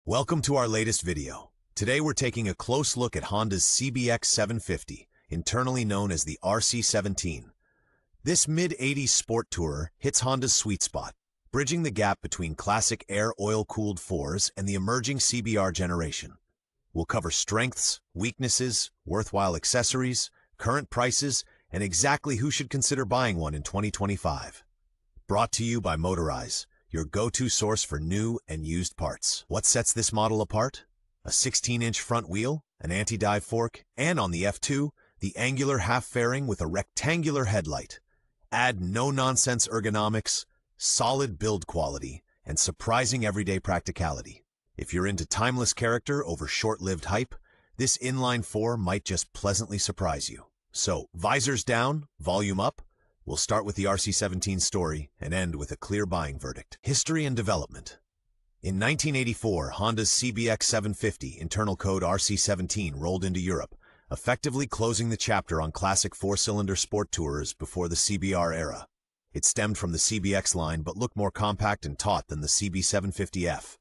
Welcome to our latest video. Today we're taking a close look at Honda's CBX 750, internally known as the RC17. This mid-80s sport tourer hits Honda's sweet spot, bridging the gap between classic air oil-cooled 4s and the emerging CBR generation. We'll cover strengths, weaknesses, worthwhile accessories, current prices, and exactly who should consider buying one in 2025. Brought to you by Motorize, your go-to source for new and used parts. What sets this model apart? A 16-inch front wheel, an anti-dive fork, and on the F2, the angular half-fairing with a rectangular headlight. Add no-nonsense ergonomics, solid build quality, and surprising everyday practicality. If you're into timeless character over short-lived hype, this inline-4 might just pleasantly surprise you. So, visors down, volume up. We'll start with the RC17 story and end with a clear buying verdict. History and development. In 1984, Honda's CBX 750, internal code RC17, rolled into Europe, effectively closing the chapter on classic four-cylinder sport tourers before the CBR era. It stemmed from the CBX line but looked more compact and taut than the CB750F.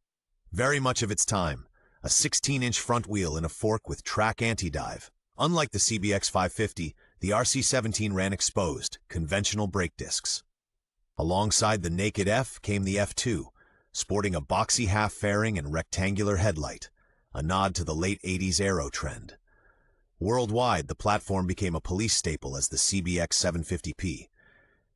Very much of its time, a 16-inch front wheel and a fork with track anti-dive. Unlike the CBX 550, the RC17 ran exposed, conventional brake discs. Alongside the naked F came the F2, sporting a boxy half-fairing and rectangular headlight, a nod to the late 80s aero trend. Worldwide, the platform became a police staple as the CBX 750P.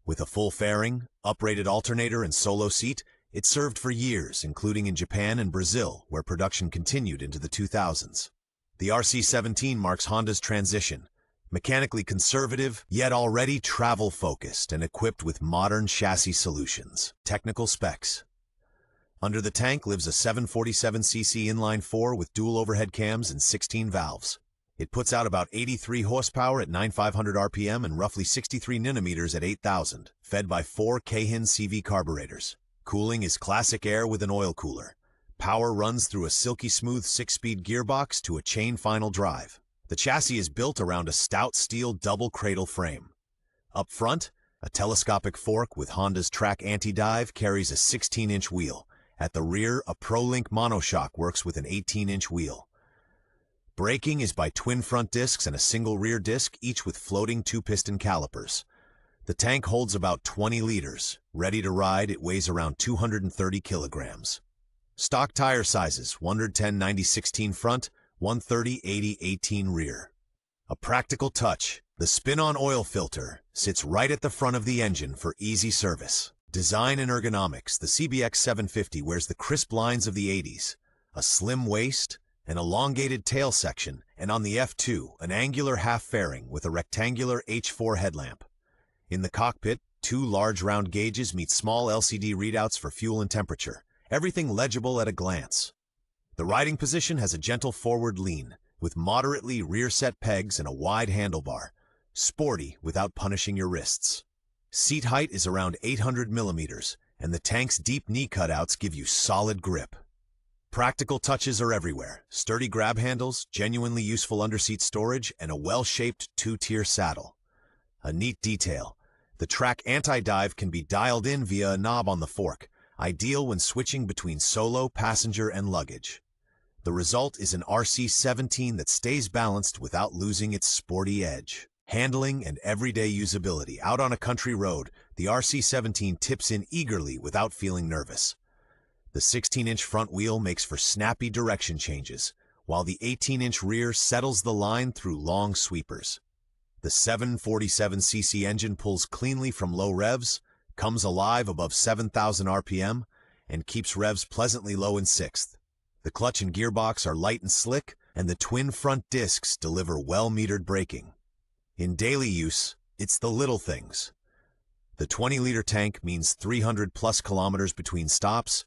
With a full fairing, uprated alternator, and solo seat, it served for years, including in Japan and Brazil, where production continued into the 2000s. The RC17 marks Honda's transition, mechanically conservative, yet already travel-focused and equipped with modern chassis solutions. Technical specs. Under the tank lives a 747cc inline-4 with dual overhead cams and 16 valves. It puts out about 83 horsepower at 9,500 RPM and roughly 63 Nm at 8,000, fed by 4 Keihin CV carburetors. Cooling is classic air with an oil cooler. Power runs through a silky smooth 6-speed gearbox to a chain final drive. The chassis is built around a stout steel double cradle frame. Up front, a telescopic fork with Honda's track anti-dive carries a 16-inch wheel. At the rear, a ProLink monoshock works with an 18-inch wheel. Braking is by twin front discs and a single rear disc, each with floating 2-piston calipers. The tank holds about 20 liters. Ready to ride, it weighs around 230 kilograms. Stock tire sizes: 110/90/16 front, 130/80/18 rear. A practical touch: the spin-on oil filter sits right at the front of the engine for easy service. Design and ergonomics: the CBX 750 wears the crisp lines of the 80s, a slim waist, an elongated tail section, and on the F2, an angular half-fairing with a rectangular H4 headlamp. In the cockpit, 2 large round gauges meet small LCD readouts for fuel and temperature. Everything legible at a glance. The riding position has a gentle forward lean, with moderately rear-set pegs and a wide handlebar. Sporty without punishing your wrists. Seat height is around 800 millimeters, and the tank's deep knee cutouts give you solid grip. Practical touches are everywhere: sturdy grab handles, genuinely useful underseat storage, and a well-shaped 2-tier saddle. A neat detail: the track anti-dive can be dialed in via a knob on the fork, ideal when switching between solo, passenger, and luggage. The result is an RC17 that stays balanced without losing its sporty edge. Handling and everyday usability: out on a country road, the RC17 tips in eagerly without feeling nervous. The 16-inch front wheel makes for snappy direction changes, while the 18-inch rear settles the line through long sweepers. The 747cc engine pulls cleanly from low revs, comes alive above 7,000 RPM, and keeps revs pleasantly low in 6th. The clutch and gearbox are light and slick, and the twin front discs deliver well-metered braking. In daily use, it's the little things. The 20-liter tank means 300-plus kilometers between stops.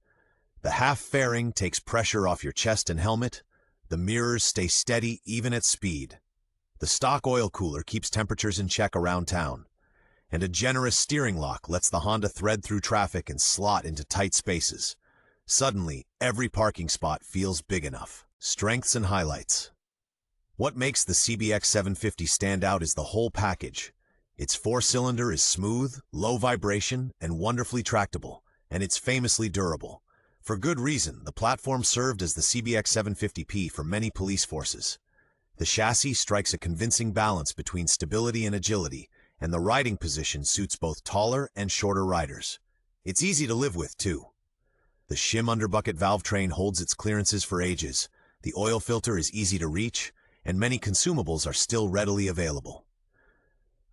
The half-fairing takes pressure off your chest and helmet. The mirrors stay steady even at speed. The stock oil cooler keeps temperatures in check around town. And a generous steering lock lets the Honda thread through traffic and slot into tight spaces. Suddenly, every parking spot feels big enough. Strengths and highlights. What makes the CBX 750 stand out is the whole package. Its 4-cylinder is smooth, low vibration, and wonderfully tractable, and it's famously durable. For good reason, the platform served as the CBX 750P for many police forces. The chassis strikes a convincing balance between stability and agility, and the riding position suits both taller and shorter riders. It's easy to live with, too. The shim underbucket valve train holds its clearances for ages, the oil filter is easy to reach, and many consumables are still readily available.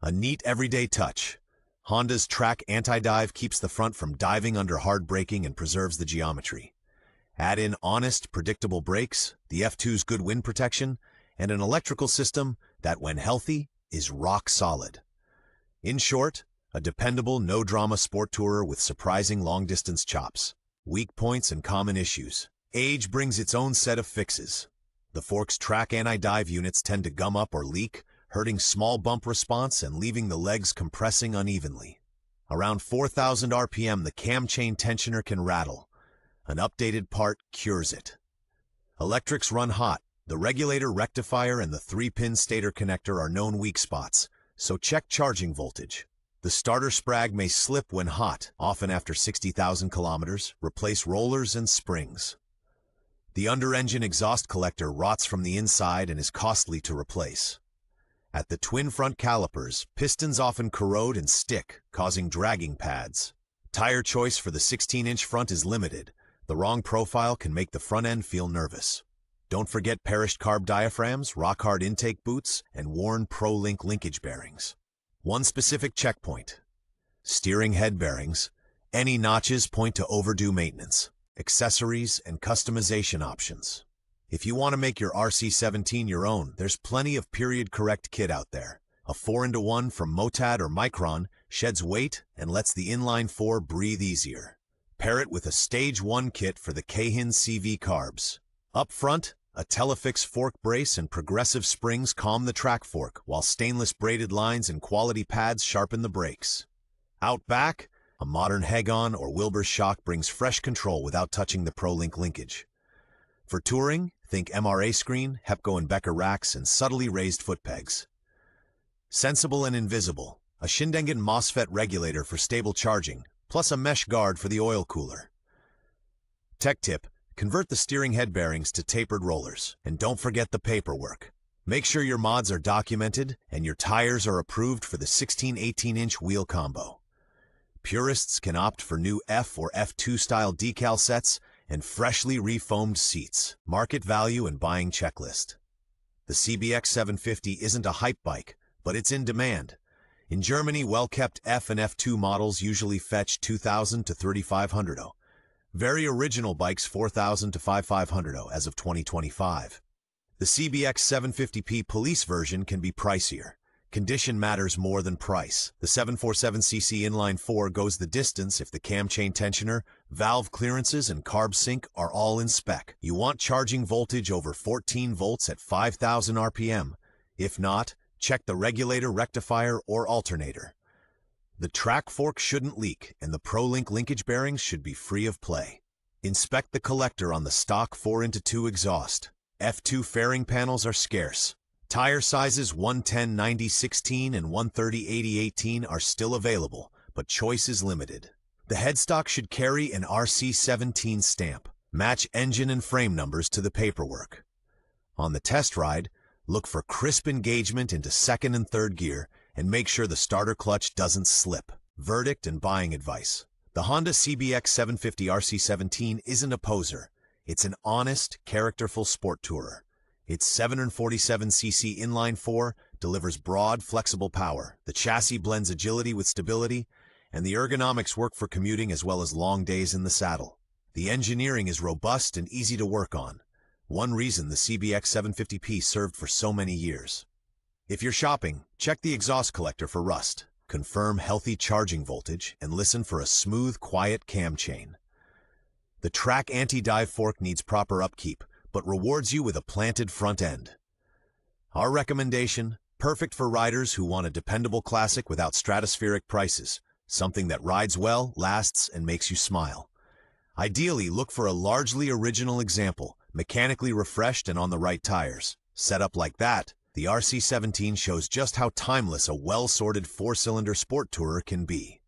A neat everyday touch. Honda's Track Anti-Dive keeps the front from diving under hard braking and preserves the geometry. Add in honest, predictable brakes, the F2's good wind protection, and an electrical system that, when healthy, is rock solid. In short, a dependable, no-drama sport tourer with surprising long-distance chops. Weak points and common issues. Age brings its own set of fixes. The fork's Track Anti-Dive units tend to gum up or leak, hurting small bump response and leaving the legs compressing unevenly. Around 4,000 RPM, the cam chain tensioner can rattle. An updated part cures it. Electrics run hot. The regulator, rectifier, and the 3-pin stator connector are known weak spots, so check charging voltage. The starter sprag may slip when hot, often after 60,000 kilometers. Replace rollers and springs. The under-engine exhaust collector rots from the inside and is costly to replace. At the twin front calipers, pistons often corrode and stick, causing dragging pads. Tire choice for the 16-inch front is limited. The wrong profile can make the front end feel nervous. Don't forget perished carb diaphragms, rock-hard intake boots, and worn ProLink linkage bearings. One specific checkpoint. Steering head bearings. Any notches point to overdue maintenance. Accessories and customization options. If you want to make your RC17 your own, there's plenty of period-correct kit out there. A 4-into-1 from Motad or Micron sheds weight and lets the inline-4 breathe easier. Pair it with a Stage 1 kit for the Keihin CV carbs. Up front, a Telefix fork brace and progressive springs calm the track fork, while stainless braided lines and quality pads sharpen the brakes. Out back, a modern Hegon or Wilbur shock brings fresh control without touching the ProLink linkage. For touring, think MRA screen, Hepco and Becker racks, and subtly raised foot pegs. Sensible and invisible, a Shindengen MOSFET regulator for stable charging, plus a mesh guard for the oil cooler. Tech tip, convert the steering head bearings to tapered rollers, and don't forget the paperwork. Make sure your mods are documented and your tires are approved for the 16-18-inch wheel combo. Purists can opt for new F or F2 style decal sets and freshly refoamed seats. Market value and buying checklist. The CBX 750 isn't a hype bike, but it's in demand. In Germany, well-kept F and F2 models usually fetch 2,000 to 3,500 €. Very original bikes 4,000 to 5,500 € as of 2025. The CBX 750P police version can be pricier. Condition matters more than price. The 747cc inline 4 goes the distance if the cam chain tensioner, valve clearances, and carb sync are all in spec. You want charging voltage over 14 volts at 5,000 RPM. If not, check the regulator, rectifier, or alternator. The track fork shouldn't leak, and the ProLink linkage bearings should be free of play. Inspect the collector on the stock 4x2 exhaust. F2 fairing panels are scarce. Tire sizes 110/90/16 and 130/80/18 are still available, but choice is limited. The headstock should carry an RC17 stamp. Match engine and frame numbers to the paperwork. On the test ride, look for crisp engagement into second and third gear and make sure the starter clutch doesn't slip. Verdict and buying advice. The Honda CBX 750 RC17 isn't a poser. It's an honest, characterful sport tourer. Its 747cc inline 4 delivers broad, flexible power. The chassis blends agility with stability, and the ergonomics work for commuting as well as long days in the saddle. The engineering is robust and easy to work on. One reason the CBX 750P served for so many years. If you're shopping, check the exhaust collector for rust, confirm healthy charging voltage, and listen for a smooth, quiet cam chain. The Track Anti-Dive fork needs proper upkeep, but rewards you with a planted front end. Our recommendation, perfect for riders who want a dependable classic without stratospheric prices, something that rides well, lasts, and makes you smile. Ideally, look for a largely original example, mechanically refreshed and on the right tires. Set up like that, the RC17 shows just how timeless a well-sorted 4-cylinder sport tourer can be.